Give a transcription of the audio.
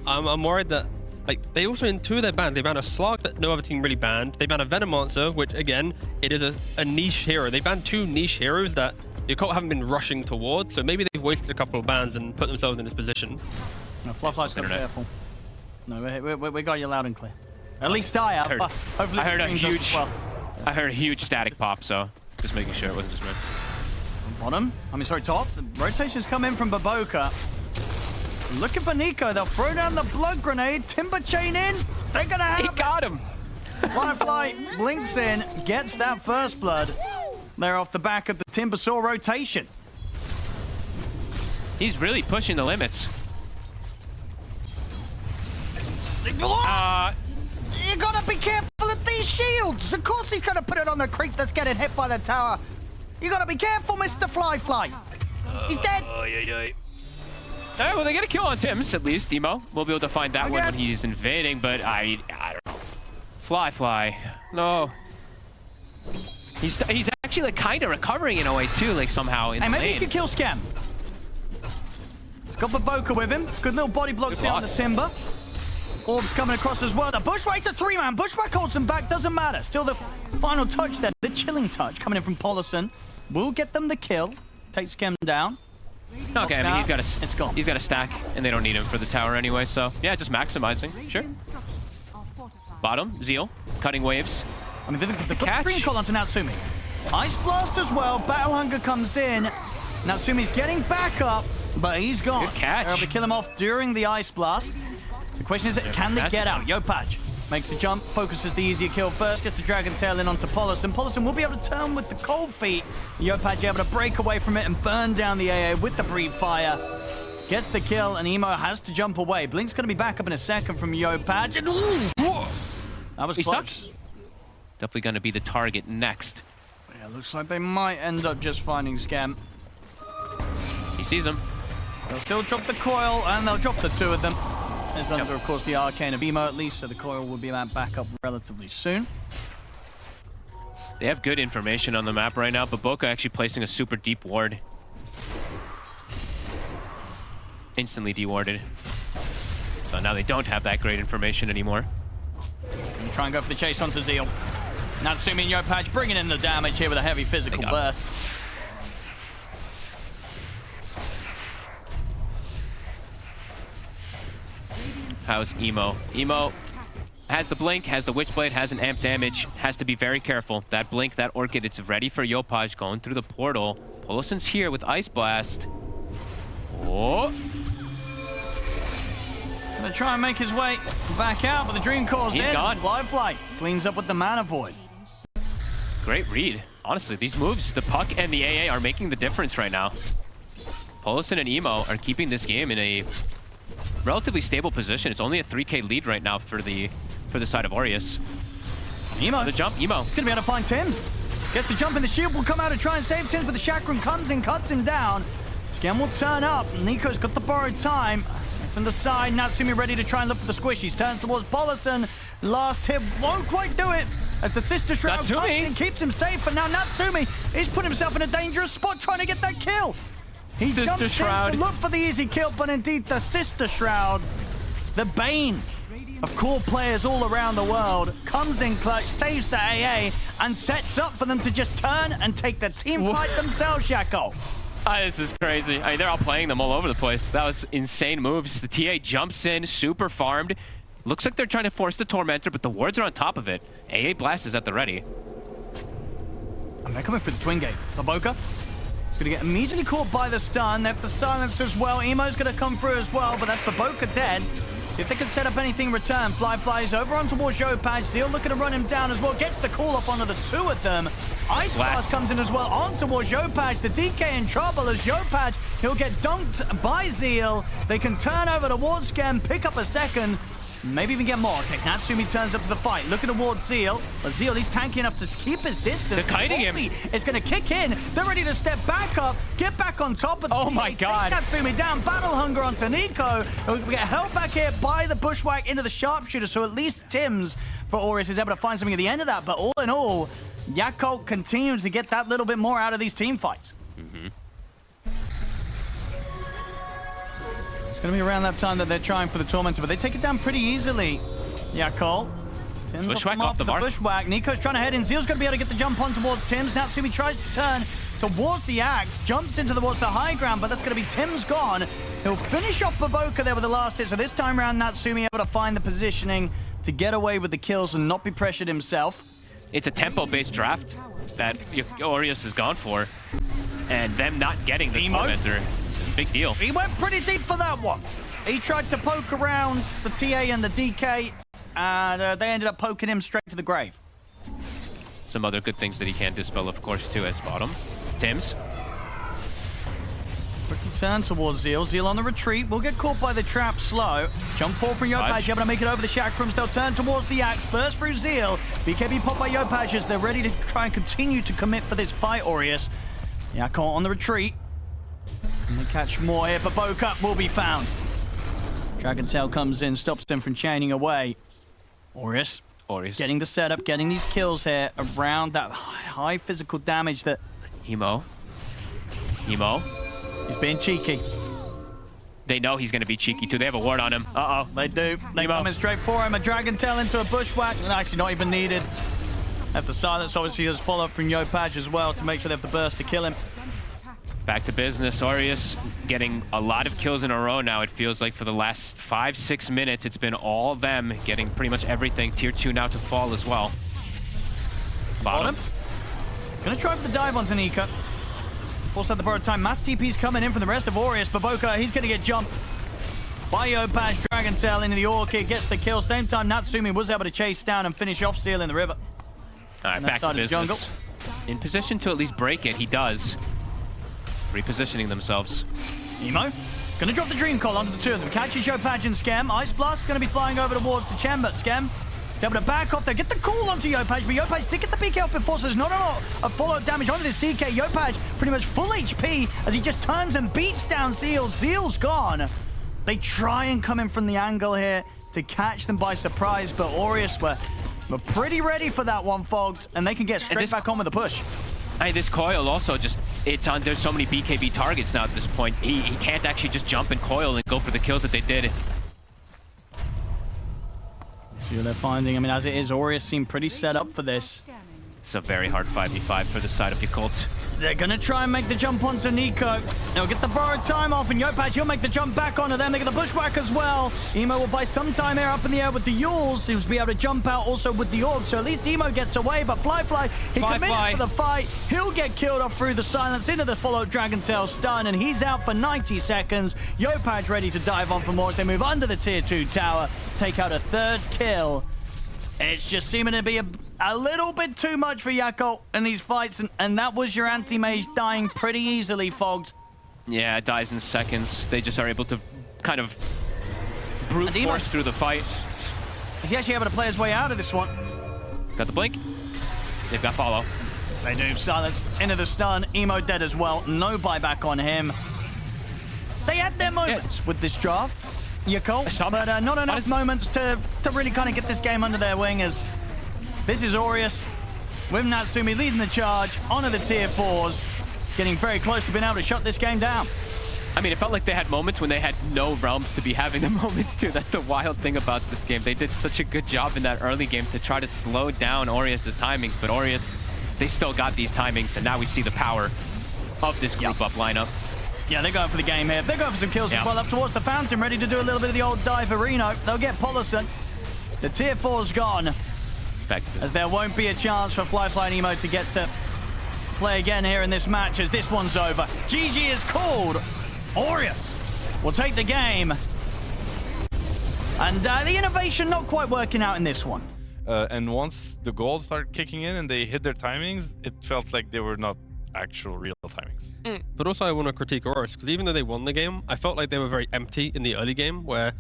I'm worried that they also in 2 of their bans, they banned a Slark that no other team really banned. They banned a Venom Monster, which again, it is a niche hero. They banned 2 niche heroes that Yakult haven't been rushing towards, so maybe they've wasted a couple of bans and put themselves in this position. No, Flufflight's got to be careful. No, we got you loud and clear. At least I have. Hopefully I heard a huge static pop, so just making sure it wasn't just red. Bottom. Sorry, top. The rotations come in from Baboka. Looking for Nico. They'll throw down the blood grenade. Timber chain in. They're going to have He got him. Firefly blinks in, gets that first blood. They're off the back of the Timber Saw rotation. He's really pushing the limits. You gotta be careful of these shields. Of course he's gonna put it on the creep that's getting hit by the tower. You gotta be careful, Mr. Fly. He's dead. Alright, well, they get a kill on Tim's, at least. Emo will be able to find that one when he's invading, but I don't know. Fly. No. He's actually like kind of recovering in a way too, like somehow in the maybe lane. he could kill Scam. He's got Baboka with him. Good little body blocks there on the Simba. Orbs coming across as well. The Bushwhack's a 3-man. Bushwhack holds him back. Doesn't matter. Still the final touch there. The chilling touch coming in from Polison. Will get them the kill. Takes Scam down. Okay, I mean, It's gone. he's got a stack, and they don't need him for the tower anyway, so yeah, just maximizing. Sure. Bottom, Zeal, cutting waves. The green call onto Natsumi. Ice Blast as well. Battle Hunger comes in. Natsumi's getting back up, but he's gone. Good catch. They're able to kill him off during the Ice Blast. The question is, can they get out? Yopaj makes the jump, focuses the easier kill first, gets the Dragon Tail in onto Polison. Polison will be able to turn with the cold feet. Yopaj able to break away from it and burn down the AA with the Breed Fire. Gets the kill, and Emo has to jump away. Blink's going to be back up in a second from Yopaj. That was close. Definitely going to be the target next. Yeah, looks like they might end up just finding Scam. He sees him. They'll still drop the coil, and they'll drop the 2 of them. There's under, of course, the arcane of Emo at least, so the coil will be back up relatively soon. They have good information on the map right now, but Boca actually placing a super deep ward. Instantly dewarded. So now they don't have that great information anymore. And try and go for the chase onto Zeal. Natsumi and Yopaj bringing in the damage here with a heavy physical burst. How's Emo? Emo has the blink, has the Witchblade, has an amp damage, has to be very careful. That blink, that Orchid, it's ready for Yopaj going through the portal. Polison's here with Ice Blast. Oh! Gonna try and make his way back out, but the Dream Core's in. He's gone. Live Flight cleans up with the Mana Void. Great read. Honestly, these moves, the Puck and the AA are making the difference right now. Polison and Emo are keeping this game in a relatively stable position. It's only a 3K lead right now for the side of Aureus. Emo. The jump, Emo. He's gonna be able to find Tims. Gets the jump in, the shield will come out and try and save Tims, but the Chakram comes in, cuts him down. Scam will turn up. Nico's got the borrowed time. From the side, Natsumi ready to try and look for the squishies. Turns towards Polison. Last hit won't quite do it. As the Sister Shroud comes in, keeps him safe, and now Natsumi is put himself in a dangerous spot trying to get that kill. He jumps Shroud. In to look for the easy kill, but indeed the Sister Shroud, the bane of core players all around the world, comes in clutch, saves the AA, and sets up for them to just turn and take the team fight themselves, Yakult. This is crazy. I mean, they're all playing them all over the place. That was insane moves. The TA jumps in, super farmed. Looks like they're trying to force the Tormentor, but the wards are on top of it. AA Blast is at the ready. And they're coming for the Twin Gate. Baboka is going to get immediately caught by the stun. They have the silence as well. Emo's going to come through as well, but that's Baboka dead. See if they can set up anything in return. Fly flies over on towards Yopaj. Zeal looking to run him down as well. Gets the call off onto the 2 of them. Ice Blast comes in as well on towards Yopaj. The DK in trouble as Yopaj, he'll get dunked by Zeal. They can turn over towards Scam, pick up a second. Maybe even get more. Okay, Natsumi turns up to the fight, looking towards Zeal. But Zeal, he's tanky enough to keep his distance. They're kiting him. It's going to kick in. They're ready to step back up, get back on top of the Oh my god. Natsumi down, Battle Hunger onto Nico. We get held back here by the Bushwhack into the Sharpshooter, so at least Tims for Aureus is able to find something at the end of that. But all in all, Yakult continues to get that little bit more out of these team fights. It's going to be around that time that they're trying for the Tormentor, but they take it down pretty easily. Yakult. Tim's Bushwhack off the mark. Bushwhack. Nico's trying to head in. Zeal's going to be able to get the jump on towards Tim's. Natsumi tries to turn towards the axe, jumps into towards the high ground, but that's going to be Tim's gone. He'll finish off Baboka there with the last hit, so this time around Natsumi able to find the positioning to get away with the kills and not be pressured himself. It's a tempo-based draft that Aureus has gone for, and them not getting the Tormentor, big deal. He went pretty deep for that one. He tried to poke around the TA and the DK, and they ended up poking him straight to the grave. Some other good things that he can dispel, of course, too, as bottom. Tims. Quickly turn towards Zeal. Zeal on the retreat. Will get caught by the trap slow. Jump forward from Yopaj. Able to make it over the Chakrams. They'll turn towards the axe. Burst through Zeal. BKB popped by Yopaj as they're ready to try and continue to commit for this fight, Aureus. Yakult on the retreat. And they catch more here. Baboka will be found. Dragon Tail comes in, stops them from chaining away. Aureus getting the setup, getting these kills here around that high physical damage that... Emo. He's being cheeky. They know he's going to be cheeky, too. They have a ward on him. Uh-oh. They do. They coming straight for him. A Dragon Tail into a Bushwhack. Actually, not even needed. Have the silence, obviously, as follow-up from Yopaj as well to make sure they have the burst to kill him. Back to business. Aureus getting a lot of kills in a row now. It feels like for the last 5-6 minutes, it's been all of them getting pretty much everything. Tier 2 now to fall as well. Bottom. Gonna try for the dive onto Nika. Force out the borrowed time. Mass TP's coming in from the rest of Aureus. Baboka, he's gonna get jumped by Yopaj. Dragon Tail into the Orchid, gets the kill. Same time, Natsumi was able to chase down and finish off Seal in the river. All right, back to business. In position to at least break it, he does. Repositioning themselves. Emo, gonna drop the Dream Coil onto the two of them. Catches Yopaj and Skem. Ice Blast gonna be flying over towards the Chen, but Skem is able to back off there. Get the call onto Yopaj, but Yopaj did get the PK off before, so there's not a lot of follow-up damage onto this DK. Yopaj pretty much full HP as he just turns and beats down Zeal. Zeal's gone. They try and come in from the angle here to catch them by surprise, but Aureus were pretty ready for that one, Fogged, and they can get straight back on with the push. This coil also just, there's so many BKB targets now at this point. He can't actually just jump and coil and go for the kills that they did. See what they're finding. I mean, as it is, Aureus seemed pretty set up for this. It's a very hard 5v5 for the side of Yakult. They're going to try and make the jump onto Nico. They'll get the borrowed time off, and Yopaj, he'll make the jump back onto them. They get the Bushwhack as well. Emo will buy some time here up in the air with the Yules. He'll be able to jump out also with the Orb, so at least Emo gets away. But Fly, he commits for the fight. He'll get killed off through the silence into the follow-up Dragon Tail stun, and he's out for 90 seconds. Yopaj ready to dive on for more as they move under the tier 2 tower, take out a third kill. It's just seeming to be a little bit too much for Yakult in these fights, and that was your anti-mage dying pretty easily, Fogged. Yeah, it dies in seconds. They just are able to kind of brute force through the fight. Is he actually able to play his way out of this one? Got the blink. They've got follow. They do. Silence into the stun. Emo dead as well. No buyback on him. They had their moments with this draft, Yakult, but not enough moments to really kind of get this game under their wing, as this is Aureus with Natsumi leading the charge onto the tier 4s, getting very close to being able to shut this game down. I mean, it felt like they had moments when they had no realms to be having the moments too. That's the wild thing about this game. They did such a good job in that early game to try to slow down Aureus' timings, but Aureus, they still got these timings, and now we see the power of this group up lineup. Yeah, they're going for the game here. They're going for some kills as well up towards the fountain, ready to do a little bit of the old dive for Reno. They'll get Polison. The tier 4's gone, as there won't be a chance for Fly and Emo to get to play again here in this match, as this one's over. GG is called. Aureus will take the game. And the innovation not quite working out in this one. And once the gold started kicking in and they hit their timings, it felt like they were not actual real timings. But also I want to critique Aureus, because even though they won the game, I felt like they were very empty in the early game, where